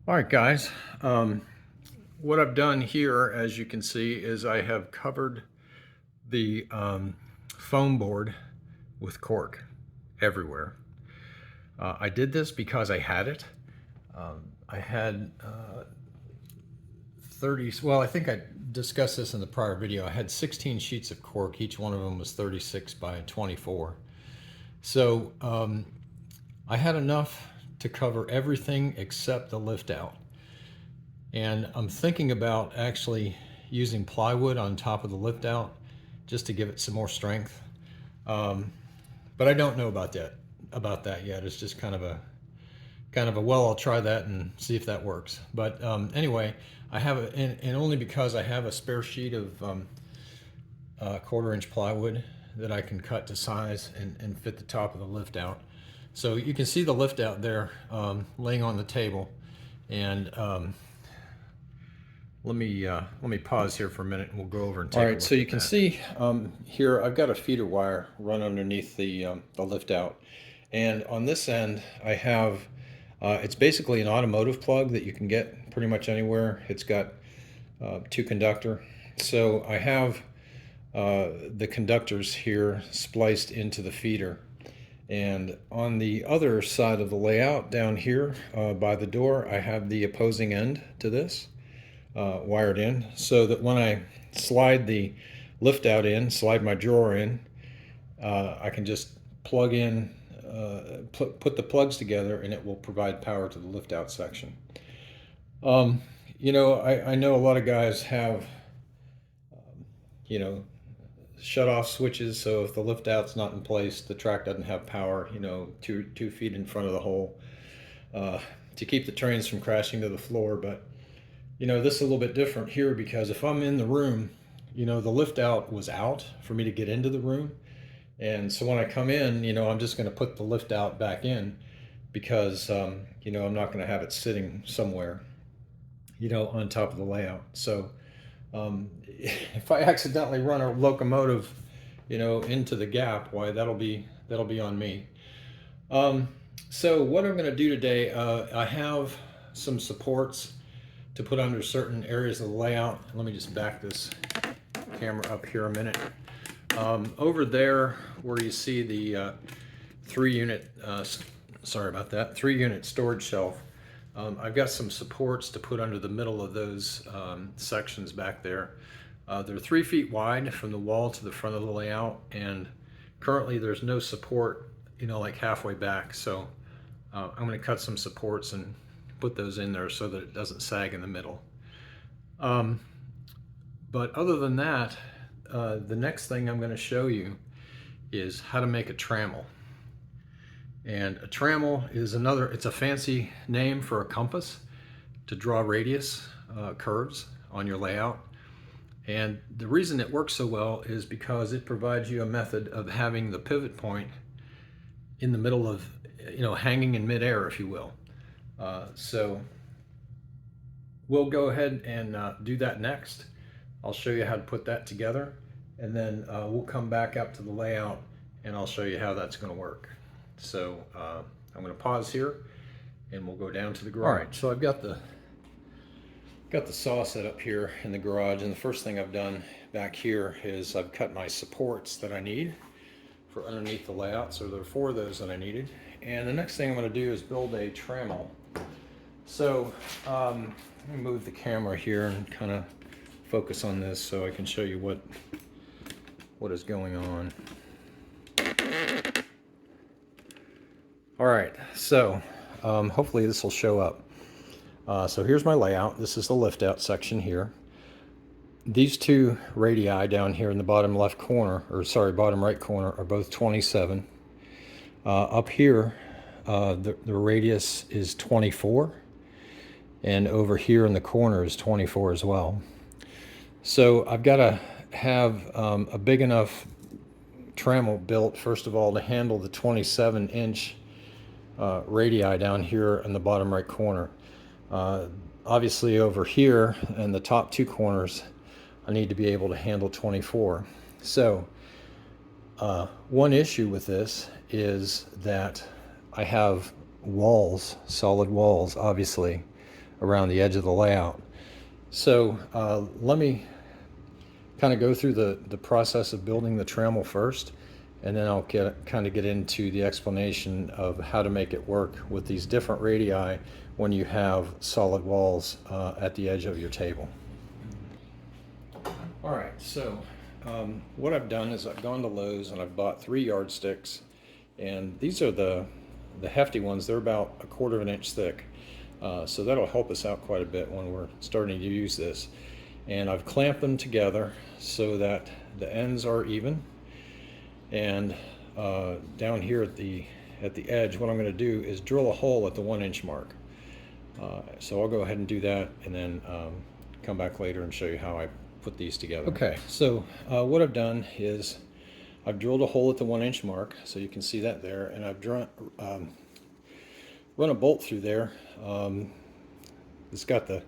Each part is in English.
All right, guys. What I've done here, as you can see, is I have covered the foam board with cork everywhere. I did this because I had it. I had 30, well, I think I discussed this in the prior video. I had 16 sheets of cork. Each one of them was 36 by 24. So I had enough to cover everything except the lift out. And I'm thinking about actually using plywood on top of the lift out just to give it some more strength. But I don't know about that yet. It's just kind of a well, I'll try that and see if that works. But anyway, I have and only because I have a spare sheet of 1/4 inch plywood that I can cut to size and fit the top of the lift out. So you can see the lift out there laying on the table. And let me pause here for a minute and we'll go over and take a look. All right, so you can see here I've got a feeder wire run underneath the lift out, and on this end I have it's basically an automotive plug that you can get pretty much anywhere. It's got 2 conductor, so I have the conductors here spliced into the feeder. And on the other side of the layout down here by the door, I have the opposing end to this wired in, so that when I slide the lift out in, slide my drawer in, I can just plug in, put the plugs together, and it will provide power to the lift out section. You know, I know a lot of guys have, you know, shut off switches, so if the lift out's not in place, the track doesn't have power, you know, two feet in front of the hole, to keep the trains from crashing to the floor. But you know, this is a little bit different here because if I'm in the room, you know, the lift out was out for me to get into the room. And so when I come in, you know, I'm just going to put the lift out back in because, you know, I'm not going to have it sitting somewhere, you know, on top of the layout. So if I accidentally run a locomotive, you know, into the gap, why, that'll be on me. So what I'm going to do today, I have some supports to put under certain areas of the layout. Let me just back this camera up here a minute. Over there where you see the 3-unit, sorry about that, 3-unit storage shelf, I've got some supports to put under the middle of those sections back there. They're 3 feet wide from the wall to the front of the layout, and currently there's no support, you know, like halfway back. So I'm going to cut some supports and put those in there so that it doesn't sag in the middle. But other than that, the next thing I'm going to show you is how to make a trammel. And a trammel is it's a fancy name for a compass to draw radius curves on your layout. And the reason it works so well is because it provides you a method of having the pivot point in the middle of, you know, hanging in midair, if you will. So we'll go ahead and do that next. I'll show you how to put that together, and then we'll come back up to the layout and I'll show you how that's going to work. So I'm going to pause here and we'll go down to the garage. All right, so I've got the saw set up here in the garage, and the first thing I've done back here is I've cut my supports that I need for underneath the layout. So there are 4 of those that I needed. And the next thing I'm going to do is build a trammel. So let me move the camera here and kind of focus on this so I can show you what is going on. All right, so hopefully this will show up. So here's my layout. This is the lift out section here. These 2 radii down here in the bottom left corner, or sorry, bottom right corner, are both 27. Up here, the radius is 24, and over here in the corner is 24 as well. So I've got to have a big enough trammel built, first of all, to handle the 27-inch radii down here in the bottom right corner. Obviously over here in the top 2 corners, I need to be able to handle 24. So one issue with this is that I have walls, solid walls, obviously, around the edge of the layout. So let me kind of go through the process of building the trammel first, and then I'll kind of get into the explanation of how to make it work with these different radii when you have solid walls at the edge of your table. All right, so what I've done is I've gone to Lowe's and I've bought 3 yardsticks, and these are the hefty ones. They're about 1/4 of an inch thick, so that'll help us out quite a bit when we're starting to use this. And I've clamped them together so that the ends are even, and down here at the edge, what I'm going to do is drill a hole at the 1 inch mark. So I'll go ahead and do that, and then come back later and show you how I put these together. Okay, so what I've done is I've drilled a hole at the 1 inch mark, so you can see that there, and I've run a bolt through there. It's got the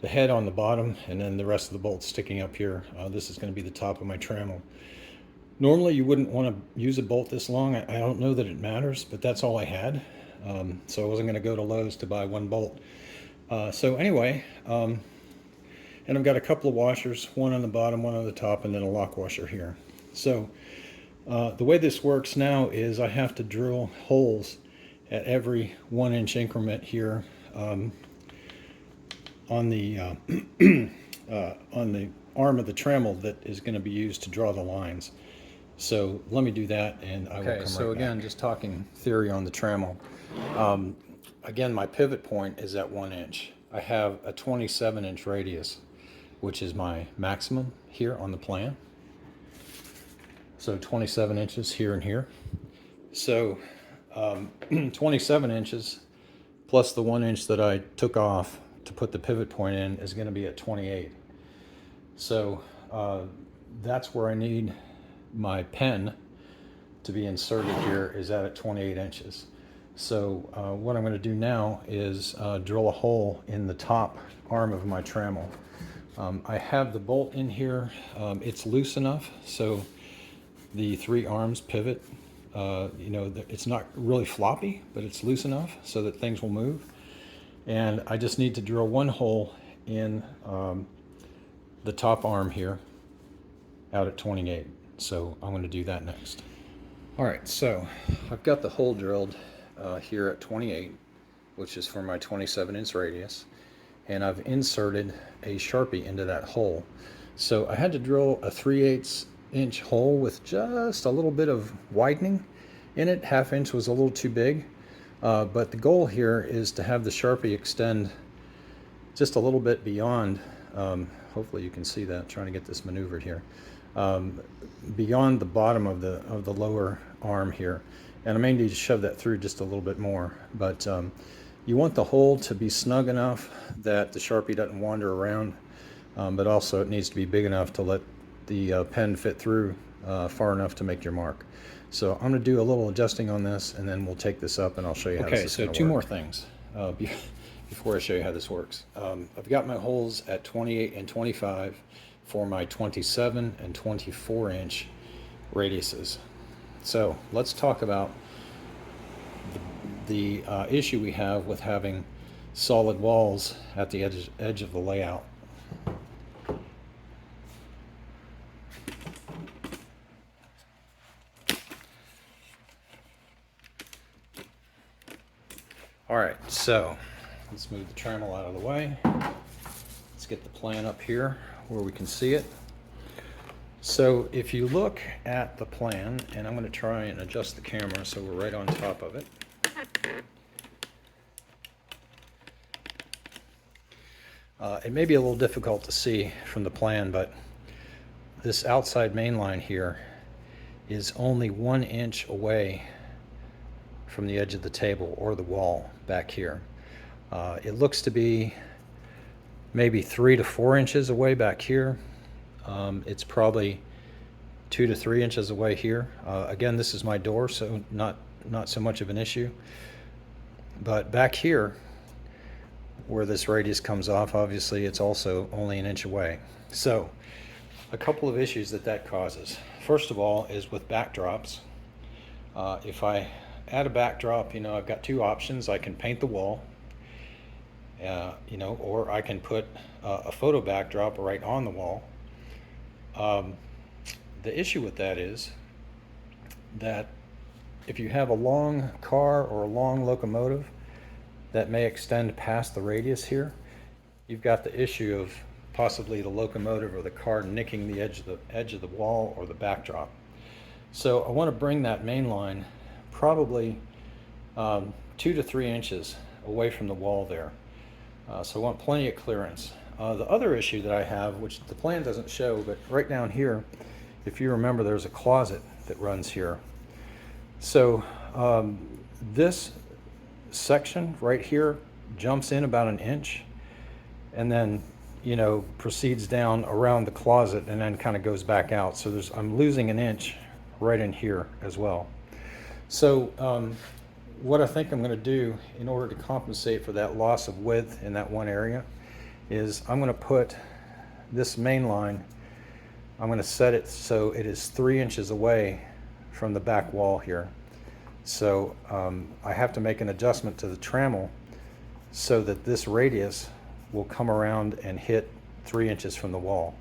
head on the bottom, and then the rest of the bolts sticking up here. This is going to be the top of my trammel. Normally you wouldn't want to use a bolt this long. I don't know that it matters, but that's all I had. So I wasn't going to go to Lowe's to buy 1 bolt. So anyway, and I've got a couple of washers, one on the bottom, one on the top, and then a lock washer here. So the way this works now is I have to drill holes at every 1 inch increment here on the arm of the trammel that is going to be used to draw the lines. So let me do that, and I will come right back. So again, just talking theory on the trammel. Again, my pivot point is at 1 inch. I have a 27 inch radius, which is my maximum here on the plan. So 27 inches here and here. So 27 inches plus the 1 inch that I took off to put the pivot point in is going to be at 28. So that's where I need my pen to be inserted here, is at 28 inches. So what I'm going to do now is drill a hole in the top arm of my trammel. I have the bolt in here. It's loose enough so the 3 arms pivot. You know, it's not really floppy, but it's loose enough so that things will move. And I just need to drill 1 hole in the top arm here out at 28. So I'm going to do that next. All right, so I've got the hole drilled here at 28, which is for my 27 inch radius, and I've inserted a Sharpie into that hole. So I had to drill a 3/8 inch hole with just a little bit of widening in it. 1/2 inch was a little too big, but the goal here is to have the Sharpie extend just a little bit beyond, hopefully you can see that, I'm trying to get this maneuvered here, beyond the bottom of the lower arm here. And I may need to shove that through just a little bit more, but you want the hole to be snug enough that the Sharpie doesn't wander around, but also it needs to be big enough to let the pen fit through far enough to make your mark. So I'm going to do a little adjusting on this, and then we'll take this up and I'll show you how this is going to work. Okay, so 2 more things before I show you how this works. I've got my holes at 28 and 25 for my 27 and 24 inch radiuses. So let's talk about the issue we have with having solid walls at the edge of the layout. All right, so let's move the trammel out of the way. Let's get the plan up here where we can see it. So if you look at the plan, and I'm going to try and adjust the camera so we're right on top of it. It may be a little difficult to see from the plan, but this outside main line here is only 1 inch away from the edge of the table or the wall back here. It looks to be maybe 3 to 4 inches away back here. It's probably 2 to 3 inches away here. Again, this is my door, so not so much of an issue. But back here, where this radius comes off, obviously it's also only 1 inch away. So a couple of issues that causes. First of all is with backdrops. If I add a backdrop, you know, I've got 2 options. I can paint the wall, you know, or I can put a photo backdrop right on the wall. The issue with that is that if you have a long car or a long locomotive that may extend past the radius here, you've got the issue of possibly the locomotive or the car nicking the edge of the wall or the backdrop. So I want to bring that main line probably 2 to 3 inches away from the wall there. So I want plenty of clearance. The other issue that I have, which the plan doesn't show, but right down here, if you remember, there's a closet that runs here. So this section right here jumps in about 1 inch and then, you know, proceeds down around the closet and then kind of goes back out. So I'm losing 1 inch right in here as well. So what I think I'm going to do in order to compensate for that loss of width in that one area is I'm going to put this main line, I'm going to set it so it is 3 inches away from the back wall here. So I have to make an adjustment to the trammel so that this radius will come around and hit 3 inches from the wall.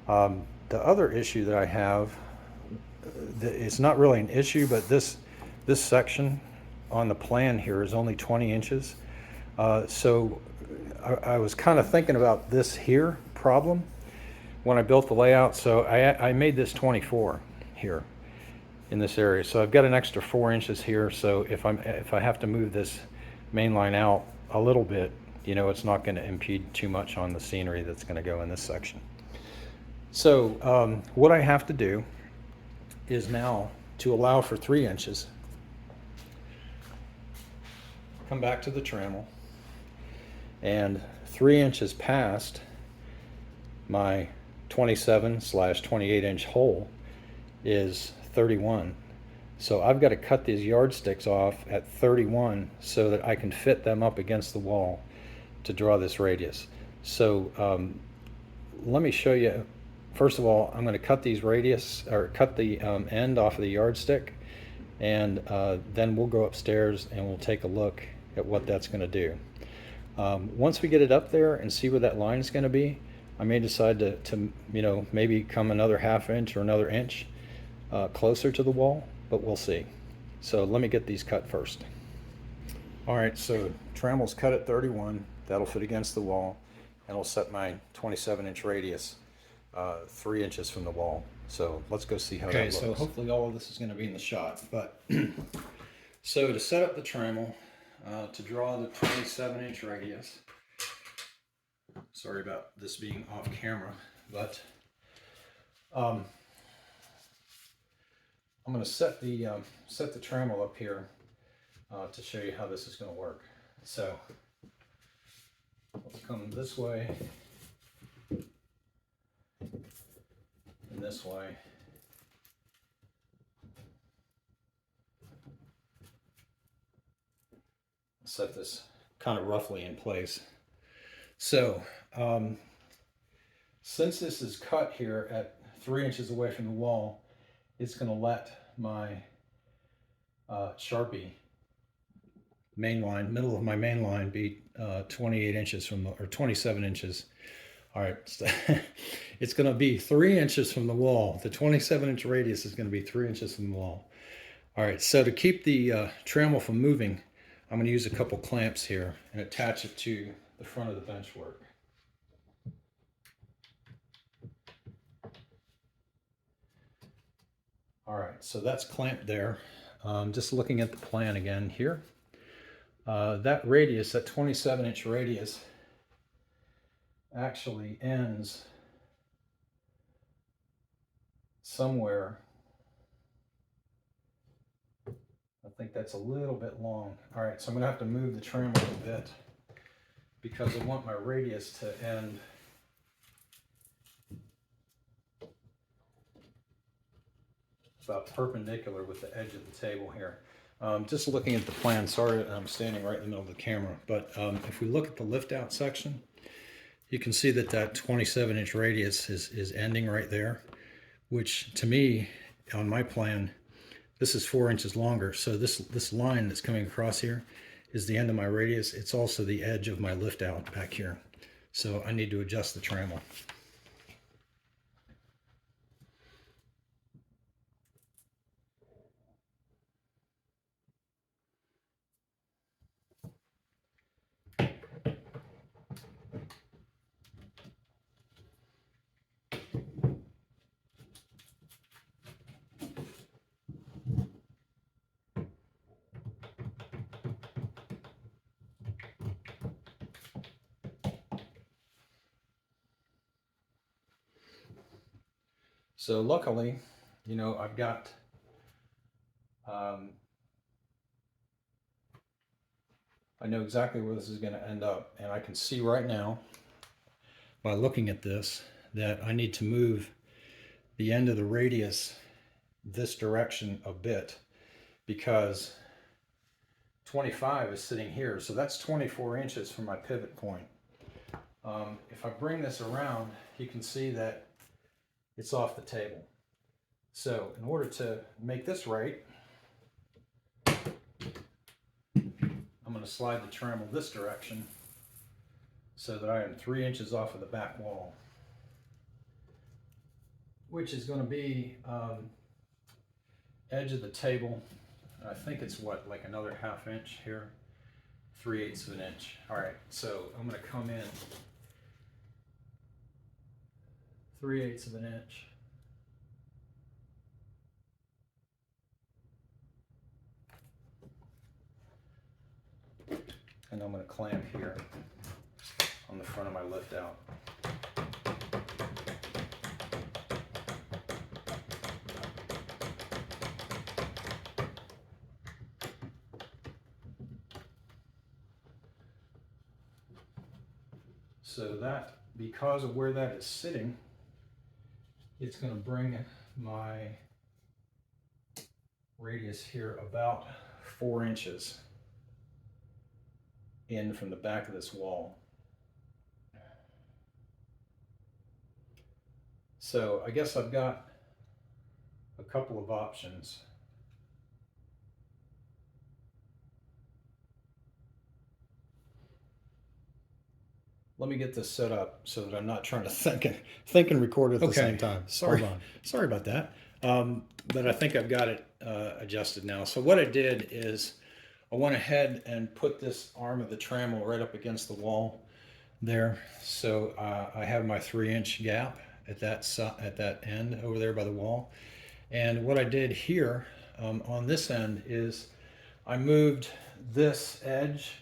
The other issue that I have, it's not really an issue, but this section on the plan here is only 20 inches. So I was kind of thinking about this here problem when I built the layout. So I made this 24 here in this area. So I've got an extra 4 inches here. So if I have to move this main line out a little bit, you know, it's not going to impede too much on the scenery that's going to go in this section. So what I have to do is now, to allow for 3 inches, come back to the trammel, and 3 inches past my 27/28 inch hole is 31. So I've got to cut these yardsticks off at 31 so that I can fit them up against the wall to draw this radius. So let me show you. First of all, I'm going to cut these radius, or cut the end off of the yardstick, and then we'll go upstairs and we'll take a look at what that's going to do. Once we get it up there and see where that line is going to be, I may decide to you know, maybe come another ½ inch or another inch closer to the wall, but we'll see. So let me get these cut first. All right, so trammel's cut at 31. That'll fit against the wall, and I'll set my 27-inch radius 3 inches from the wall. So let's go see how that looks. Okay, so hopefully all of this is going to be in the shot. But so to set up the trammel, to draw the 27-inch radius, sorry about this being off camera, but I'm going to set the trammel up here to show you how this is going to work. So let's come this way and this way. Set this kind of roughly in place. So since this is cut here at 3 inches away from the wall, it's going to let my Sharpie main line, middle of my main line, be 28 inches from the, or 27 inches. All right, so it's going to be 3 inches from the wall. The 27-inch radius is going to be 3 inches from the wall. All right, so to keep the trammel from moving, I'm going to use a couple clamps here and attach it to the front of the bench work. All right, so that's clamped there. Just looking at the plan again here. That radius, that 27-inch radius, actually ends somewhere. I think that's a little bit long. All right, so I'm going to have to move the trammel a bit because I want my radius to end about perpendicular with the edge of the table here. Just looking at the plan, sorry that I'm standing right in the middle of the camera, but if we look at the lift out section, you can see that that 27-inch radius is ending right there, which to me, on my plan, this is 4 inches longer. So this line that's coming across here is the end of my radius. It's also the edge of my lift out back here. So I need to adjust the trammel. So luckily, you know, I've got I know exactly where this is going to end up, and I can see right now by looking at this that I need to move the end of the radius this direction a bit, because 25 is sitting here, so that's 24 inches from my pivot point. If I bring this around, you can see that it's off the table. So in order to make this right, I'm going to slide the trammel this direction so that I am 3 inches off of the back wall, which is going to be edge of the table. I think it's what, like another ½ inch here, 3/8 of an inch. All right, so I'm going to come in 3/8 of an inch. And I'm going to clamp here on the front of my lift out. So that, because of where that is sitting, it's going to bring my radius here about 4 inches in from the back of this wall. So I guess I've got a couple of options. Let me get this set up so that I'm not trying to think and record at the same time. Sorry about that. But I think I've got it adjusted now. So what I did is I went ahead and put this arm of the trammel right up against the wall there. So I have my 3-inch gap at that end over there by the wall. And what I did here on this end is I moved this edge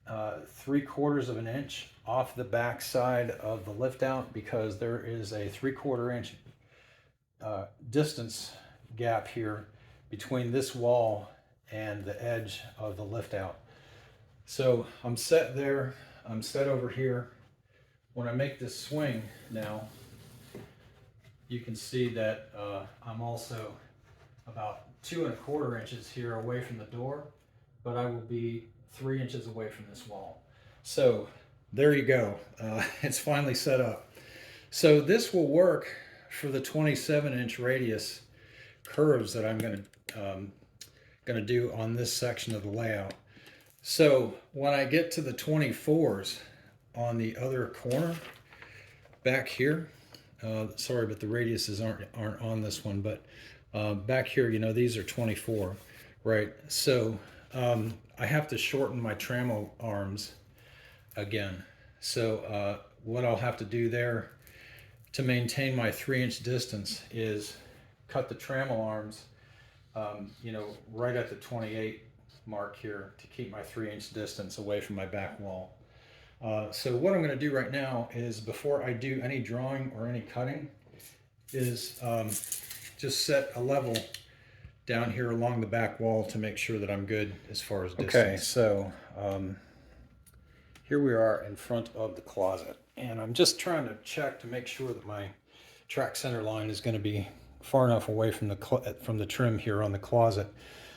3/4 of an inch off the back side of the lift out, because there is a 3/4 inch distance gap here between this wall and the edge of the lift out. So I'm set there, I'm set over here. When I make this swing now, you can see that I'm also about 2 1/4 inches here away from the door, but I will be 3 inches away from this wall. So there you go. It's finally set up. So this will work for the 27-inch radius curves that I'm going to do on this section of the layout. So when I get to the 24s on the other corner back here, sorry, but the radiuses aren't on this one, but back here, you know, these are 24, right? So I have to shorten my trammel arms again. So what I'll have to do there to maintain my 3-inch distance is cut the trammel arms, you know, right at the 28 mark here to keep my 3-inch distance away from my back wall. So what I'm going to do right now is, before I do any drawing or any cutting, is just set a level down here along the back wall to make sure that I'm good as far as distance. Okay, so here we are in front of the closet, and I'm just trying to check to make sure that my track center line is going to be far enough away from the trim here on the closet.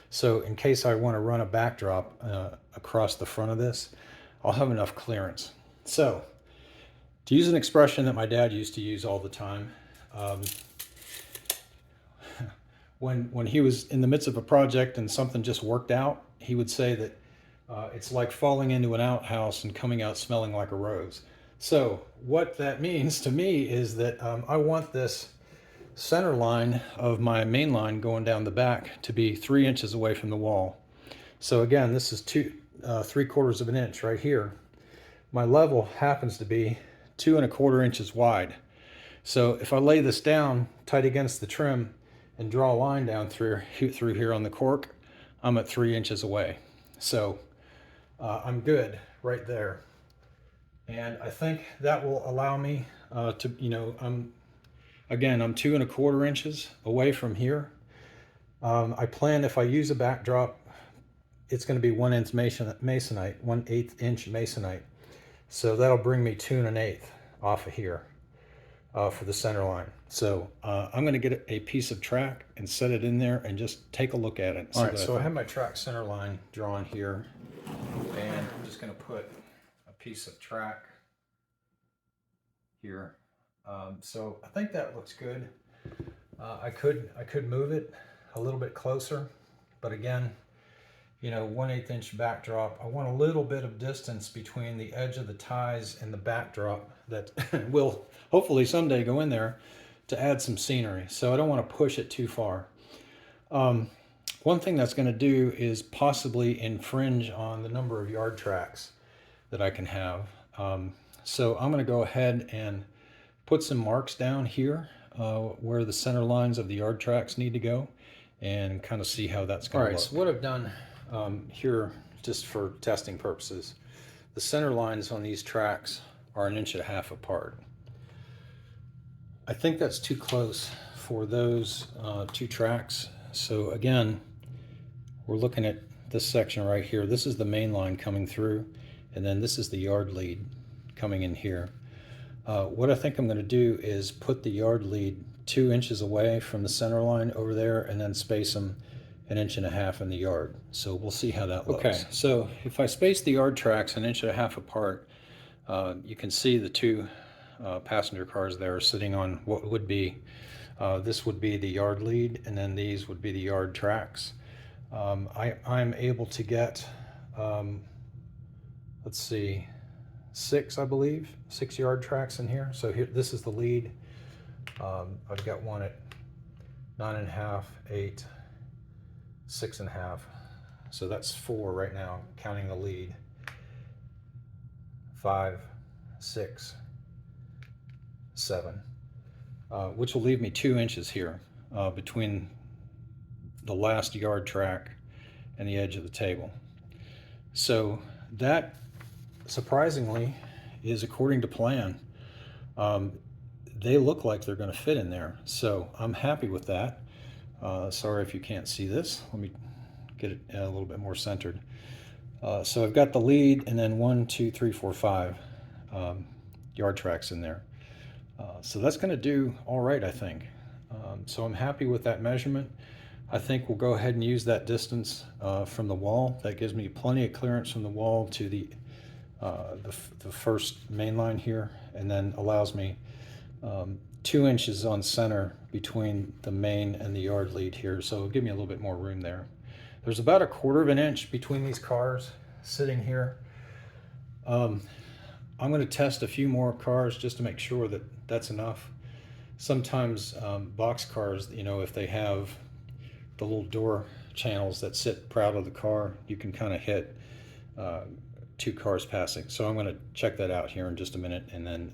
So in case I want to run a backdrop across the front of this, I'll have enough clearance. So to use an expression that my dad used to use all the time, when he was in the midst of a project and something just worked out, he would say that it's like falling into an outhouse and coming out smelling like a rose. So what that means to me is that I want this center line of my main line going down the back to be 3 inches away from the wall. So again, this is 3/4 of an inch right here. My level happens to be 2 1/4 inches wide. So if I lay this down tight against the trim and draw a line down through here on the cork, I'm at 3 inches away. So I'm good right there. And I think that will allow me to, I'm 2 1/4 inches away from here. I plan, if I use a backdrop, it's going to be 1 inch masonite, 1/8 inch masonite. So that'll bring me 2 1/8 off of here for the center line. So I'm going to get a piece of track and set it in there and just take a look at it. All right, so I have my track center line drawn here, and I'm just going to put a piece of track here. So I think that looks good. I could move it a little bit closer, but again, 1/8 inch backdrop. I want a little bit of distance between the edge of the ties and the backdrop that will hopefully someday go in there to add some scenery. So I don't want to push it too far. One thing that's going to do is possibly infringe on the number of yard tracks that I can have. So I'm going to go ahead and put some marks down here where the center lines of the yard tracks need to go, and kind of see how that's going to look. All right, so what I've done here, just for testing purposes, the center lines on these tracks are 1.5 inches apart. I think that's too close for those 2 tracks. So again, we're looking at this section right here. This is the main line coming through, and then this is the yard lead coming in here. What I think I'm going to do is put the yard lead 2 inches away from the center line over there, and then space them 1.5 inches in the yard. So we'll see how that looks. Okay, so if I space the yard tracks 1.5 inches apart, you can see the 2 passenger cars there sitting on what would be, this would be the yard lead, and then these would be the yard tracks. I'm able to get, let's see, 6, I believe, 6 yard tracks in here. So here, this is the lead. I've got one at 9.5, 8, 6.5. So that's 4 right now, counting the lead. 5, 6, 7, which will leave me 2 inches here between the last yard track and the edge of the table. So that, surprisingly, is according to plan. They look like they're going to fit in there, so I'm happy with that. Sorry if you can't see this. Let me get it a little bit more centered. So I've got the lead, and then 1, 2, 3, 4, 5 yard tracks in there. So that's going to do all right, I think. So I'm happy with that measurement. I think we'll go ahead and use that distance from the wall. That gives me plenty of clearance from the wall to the first main line here, and then allows me 2 inches on center between the main and the yard lead here. So it'll give me a little bit more room there. There's about 1/4 inch between these cars sitting here. I'm going to test a few more cars just to make sure that that's enough. Sometimes box cars, if they have the little door channels that sit proud of the car, you can kind of hit 2 cars passing. So I'm going to check that out here in just a minute, and then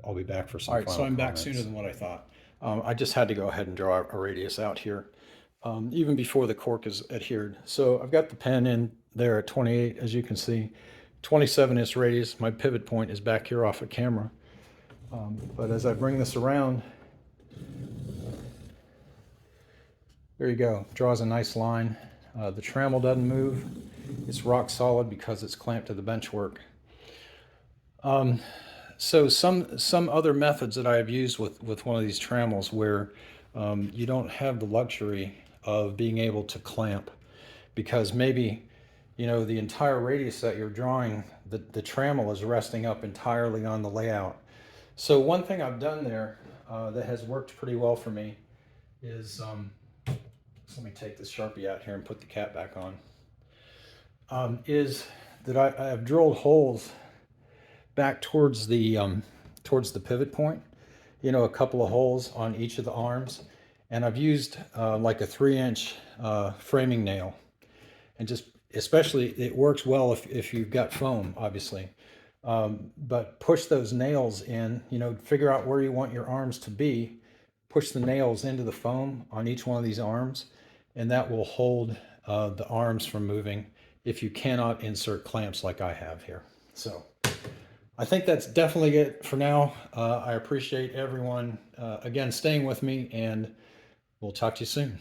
I'll be back for some final comments. All right, so I'm back sooner than what I thought. I just had to go ahead and draw a radius out here, even before the cork is adhered. So I've got the pen in there at 28, as you can see. 27 inch radius. My pivot point is back here off of camera. But as I bring this around, there you go. Draws a nice line. The trammel doesn't move. It's rock solid because it's clamped to the benchwork. So some other methods that I have used with one of these trammels where you don't have the luxury of being able to clamp, because maybe the entire radius that you're drawing, the trammel is resting up entirely on the layout. So one thing I've done there that has worked pretty well for me is, let me take this Sharpie out here and put the cap back is that I have drilled holes back towards the pivot point, you know, a couple of holes on each of the arms, and I've used like a 3-inch framing nail, and just especially it works well if you've got foam, obviously, but push those nails in, you know, figure out where you want your arms to be, push the nails into the foam on each one of these arms, and that will hold the arms from moving if you cannot insert clamps like I have here. So I think that's definitely it for now. I appreciate everyone, again, staying with me, and we'll talk to you soon.